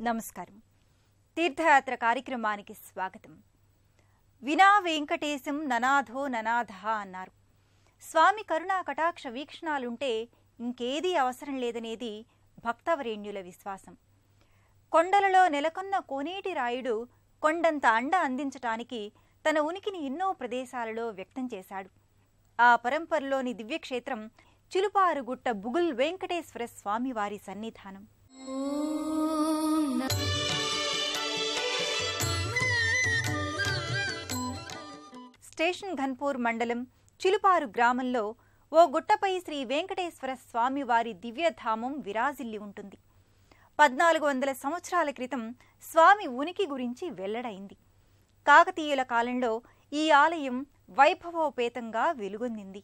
నమస్కారం. తీర్థయాత్ర కార్యక్రమానికి స్వాగతం. వినా వెంకటేశం ననాథో ననాథః అన్నారు. స్వామి కరుణా కటాక్ష వీక్షణాలుంటే ఇంకేదీ అవసరం లేదనేది భక్తవరేణ్యుల విశ్వాసం. కొండలలో నెలకొన్న కోనేటి రాయుడు కొండంత అండ అందించటానికి తన ఉనికిని ఎన్నో ప్రదేశాలలో వ్యక్తం చేశాడు. ఆ పరంపరలోని దివ్యక్షేత్రం చిలుపారుగుట్ట బుగుల్ వెంకటేశ్వర స్వామి వారి సన్నిధానం. స్టేషన్ ఘన్పూర్ మండలం చిలుపారు గ్రామంలో ఓ గుట్టపై శ్రీ వెంకటేశ్వర స్వామి వారి దివ్యధామం విరాజిల్లి ఉంటుంది. 1400 సంవత్సరాల క్రితం స్వామి ఉనికి గురించి వెల్లడైంది. కాకతీయుల కాలంలో ఈ ఆలయం వైభవోపేతంగా వెలుగొందింది.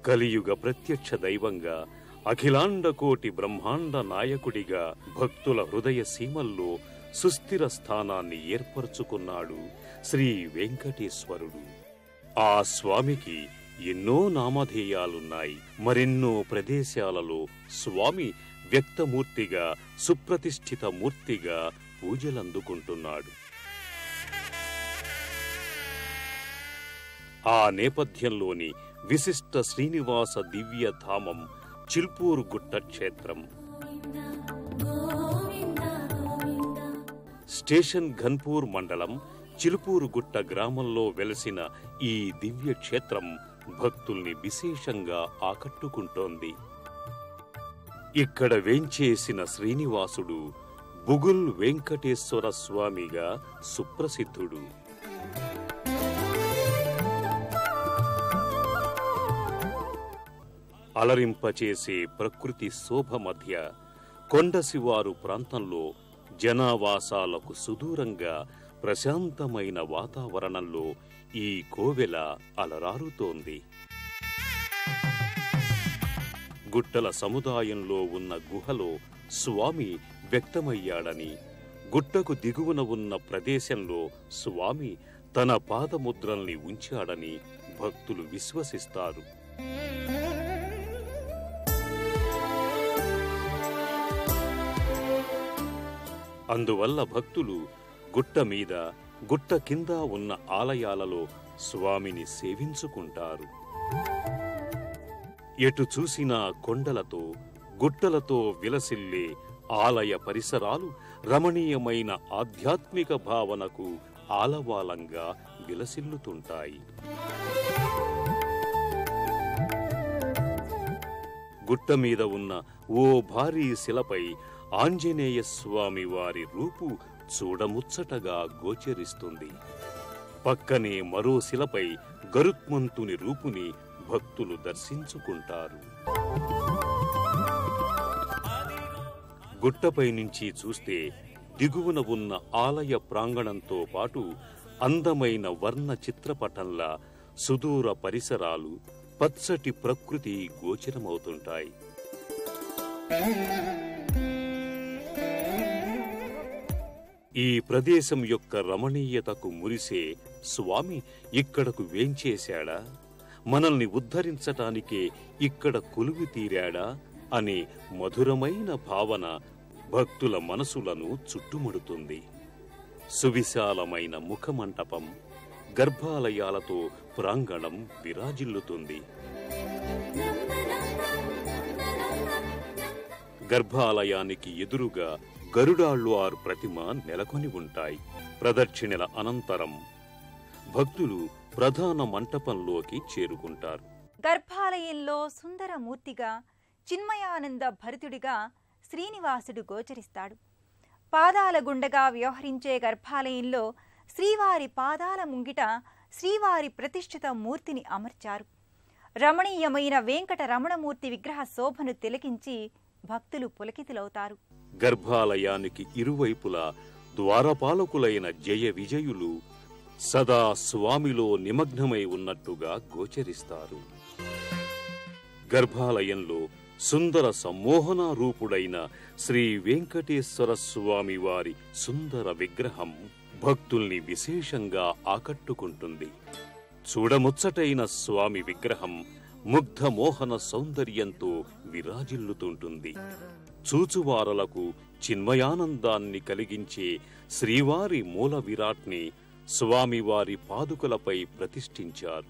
కలియుగ ప్రత్యక్ష దైవంగా, అఖిలాండ కోటి బ్రహ్మాండ నాయకుడిగా భక్తుల హృదయ సీమల్లో సుస్థిర స్థానాన్ని ఏర్పరచుకున్నాడు శ్రీ వెంకటేశ్వరుడు. ఆ స్వామికి ఎన్నో నామధేయాలున్నాయి. మరెన్నో ప్రదేశాలలో స్వామి వ్యక్తమూర్తిగా, సుప్రతిష్ఠిత మూర్తిగా పూజలందుకుంటున్నాడు. ఆ నేపథ్యంలోని విశిష్ట శ్రీనివాస దివ్యధామం చిల్పూరు గుట్ట క్షేత్రం. స్టేషన్ ఘన్పూర్ మండలం చిలుపూరు గుట్ట గ్రామంలో వెలసిన ఈ దివ్య క్షేత్రం భక్తుల్ని విశేషంగా ఆకట్టుకుంటోంది. ఇక్కడ వేంచేసిన శ్రీనివాసుడు బుగుల్ వెంకటేశ్వర స్వామిగా సుప్రసిద్ధుడు. అలరింపచేసే ప్రకృతి శోభ మధ్య కొండశివారు ప్రాంతంలో జనావాసాలకు సుదూరంగా ప్రశాంతమైన వాతావరణంలో ఈ కోవెల అలరారుతోంది. గుట్టల సముదాయంలో ఉన్న గుహలో స్వామి వ్యక్తమయ్యాడని, గుట్టకు దిగువన ఉన్న ప్రదేశంలో స్వామి తన పాదముద్రల్ని ఉంచాడని భక్తులు విశ్వసిస్తారు. అందువల్ల భక్తులు గుట్ట మీద, గుట్ట కింద ఉన్న ఆలయాలలో స్వామిని సేవించుకుంటారు. ఎటు చూసినా కొండలతో, గుట్టలతో విలసిల్లే ఆలయ పరిసరాలు రమణీయమైన ఆధ్యాత్మిక భావనకు ఆలవాలంగా విలసిల్లుతుంటాయి. గుట్ట మీద ఉన్న ఓ భారీ శిలపై ఆంజనేయ స్వామి వారి రూపు చూడముచ్చటగా గోచరిస్తుంది. పక్కనే మరో శిలపై గరుత్మంతుని రూపుని భక్తులు దర్శించుకుంటారు. గుట్టపై నుంచి చూస్తే దిగువన ఉన్న ఆలయ ప్రాంగణంతో పాటు అందమైన వర్ణ చిత్రపటంలా సుదూర పరిసరాలు, పచ్చటి ప్రకృతి గోచరమవుతుంటాయి. ఈ ప్రదేశం యొక్క రమణీయతకు మురిసే స్వామి ఇక్కడకు వేంచేశాడా, మనల్ని ఉద్ధరించటానికే ఇక్కడ కొలువు తీరాడా అనే మధురమైన భావన భక్తుల మనసులను చుట్టుముడుతుంది. సువిశాలమైన ముఖమంటపం, గర్భాలయాలతో ప్రాంగణం విరాజిల్లుతుంది. గర్భాలయానికి ఎదురుగా గరుడాళ్వార్ ప్రతిమ నెలకొని ఉంటాయి. ప్రదక్షిణల అనంతరం భక్తులు ప్రధాన మంటపంలోకి చేరుకుంటారు. గర్భాలయంలో సుందరమూర్తిగా, చిన్మయానంద భరితుడిగా శ్రీనివాసుడు గోచరిస్తాడు. పాదాల గుండగా వ్యవహరించే గర్భాలయంలో శ్రీవారి పాదాల ముంగిట శ్రీవారి ప్రతిష్ఠిత మూర్తిని అమర్చారు. రమణీయమైన వెంకట రమణమూర్తి విగ్రహ శోభను తిలకించి భక్తులు పులకితులవుతారు. గర్భాలయానికి ఇరువైపులా ద్వారపాలకులైన జయ విజయులు సదా స్వామిలో నిమగ్నమై ఉన్నట్టుగా గోచరిస్తారు. గర్భాలయంలో సుందర సమ్మోహన రూపుడైన శ్రీ వెంకటేశ్వర స్వామి వారి సుందర విగ్రహం భక్తుల్ని విశేషంగా ఆకట్టుకుంటుంది. చూడముచ్చటైన స్వామి విగ్రహం ముగ్ధమోహన సౌందర్యంతో విరాజిల్లుతుంటుంది. చూచువారలకు చిన్మయానందాన్ని కలిగించే శ్రీవారి మూల విరాట్ని స్వామివారి పాదుకలపై ప్రతిష్ఠించారు.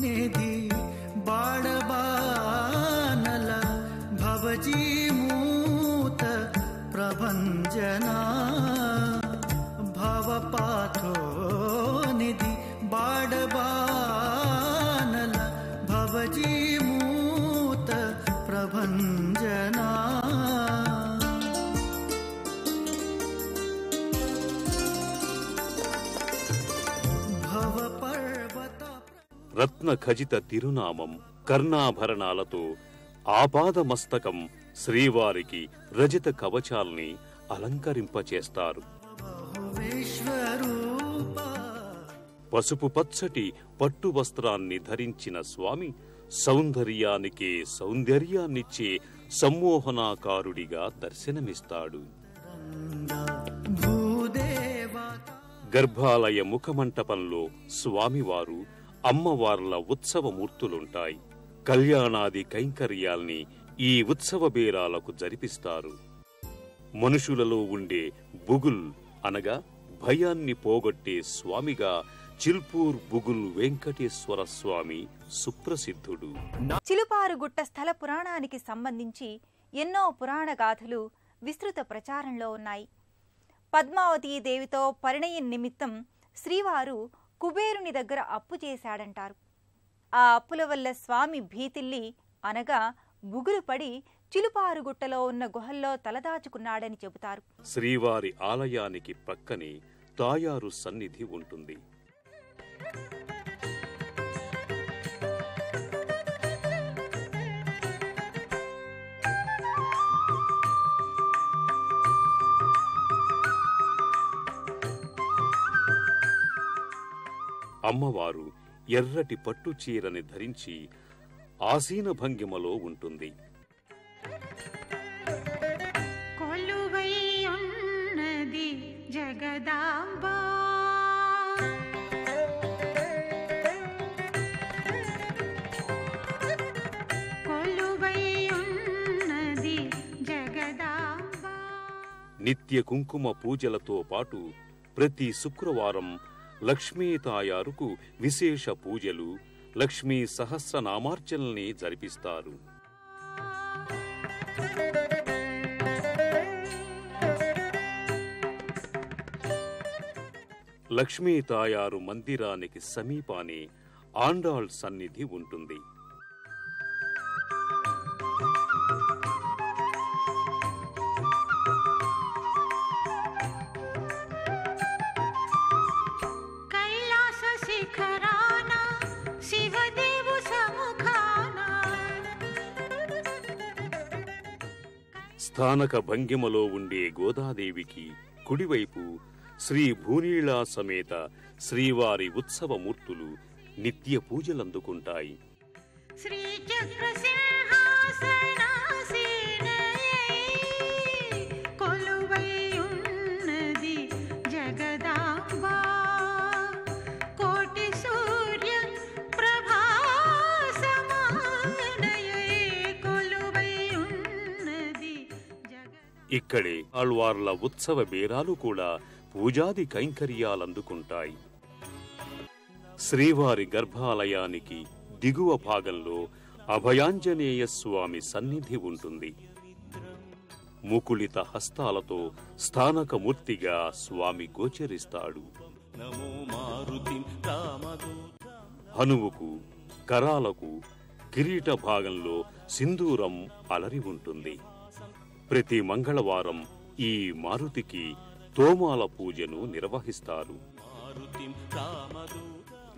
निधि बाणबानल भवजीमूत प्रभंजना भवपाथो निधि बाणबानल भवजीमूत प्रभंजना రత్న ఖజిత తిరునామం కర్ణాభరణాలతో ఆపాదమస్తకం శ్రీవారికి రజత కవచాల్ని అలంకరింపచేస్తారు. పసుపు పచ్చటి పట్టు వస్త్రాన్ని ధరించిన స్వామి సౌందర్యానికే సౌందర్యాన్నిచ్చే సమ్మోహనాకారుడిగా దర్శనమిస్తాడు. గర్భాలయ ముఖమంటపంలో స్వామివారు అమ్మవార్ల ఉత్సవమూర్తులుంటాయి. కళ్యాణాది కైంకర్యాల్ని ఈ ఉత్సవ బేరాలకు జరిపిస్తారు. మనుషులలో ఉండే బుగుల్ అనగా భయాన్ని పోగొట్టే స్వామిగా చిల్పూర్ బుగుల్ వెంకటేశ్వర స్వామి సుప్రసిద్ధుడు. చిలుపారుగుట్ట స్థల పురాణానికి సంబంధించి ఎన్నో పురాణ గాథలు విస్తృత ప్రచారంలో ఉన్నాయి. పద్మావతీ దేవితో పరిణయం నిమిత్తం శ్రీవారు కుబేరుని దగ్గర అప్పు చేశాడంటారు. ఆ అప్పుల వల్ల స్వామి భీతిల్లి అనగా బుగులు పడి చిలుపారుగుట్టలో ఉన్న గుహల్లో తలదాచుకున్నాడని చెబుతారు. శ్రీవారి ఆలయానికి ప్రక్కనే తాయారు సన్నిధి ఉంటుంది. అమ్మవారు ఎర్రటి పట్టు చీరని ధరించి ఆసీన భంగిమలో ఉంటుంది. కొలువైయున్నది జగదాంబ కొలువైయున్నది జగదాంబ. నిత్య కుంకుమ పూజలతో పాటు ప్రతి శుక్రవారం లక్ష్మీ తాయారుకు విశేష పూజలు, లక్ష్మీ సహస్రనామార్చనల్ని జరిపిస్తారు. లక్ష్మీ తాయారు మందిరానికి సమీపానే ఆండాళ్ సన్నిధి ఉంటుంది. స్థానక భంగిమలో ఉండే గోదాదేవికి కుడివైపు శ్రీ భూనీళా సమేత శ్రీవారి ఉత్సవమూర్తులు నిత్య పూజలందుకుంటాయి. ఇక్కడే ఆళ్వార్ల ఉత్సవ బేరాలు కూడా పూజాది కైంకర్యాలందుకుంటాయి. శ్రీవారి గర్భాలయానికి దిగువ భాగంలో అభయాంజనేయ స్వామి సన్నిధి ఉంటుంది. ముకుళిత హస్తాలతో స్థానకమూర్తిగా స్వామి గోచరిస్తాడు. హనువుకు, కరాలకు, కిరీట భాగంలో సింధూరం అలరి ఉంటుంది. ప్రతి మంగళవారం ఈ మారుతికి తోమాల పూజను నిర్వహిస్తారు.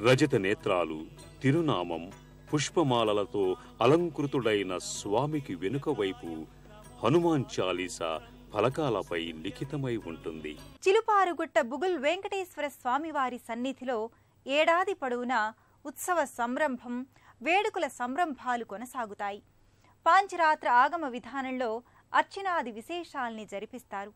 రజత నేత్రాలు, తిరునామం, పుష్పమాలలతో అలంకృతుడైన స్వామికి వెనుక వైపు హనుమాన్ చాలీసా ఫలకాలపై లిఖితమై ఉంటుంది. చిలుపారుగుట్ట బుగుల్ వెంకటేశ్వర స్వామివారి సన్నిధిలో ఏడాది పొడవునా ఉత్సవ సంరంభం, వేడుకల సంరంభాలు కొనసాగుతాయి. పాంచరాత్ర ఆగమ విధానంలో అర్చనాది విశేషాల్ని జరిపిస్తారు.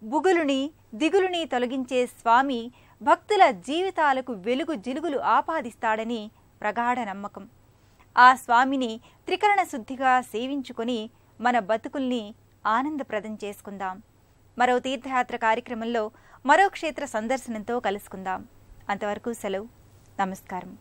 బుగులుని దిగులుని తొలగించే స్వామి భక్తుల జీవితాలకు వెలుగు జిలుగులు ఆపాదిస్తాడని ప్రగాఢ నమ్మకం. ఆ స్వామిని త్రికరణ శుద్ధిగా సేవించుకొని మన బతుకుల్ని ఆనందప్రదం చేసుకుందాం. మరో తీర్థయాత్ర కార్యక్రమంలో మరో క్షేత్ర సందర్శనంతో కలుసుకుందాం. అంతవరకు సెలవు. నమస్కారం.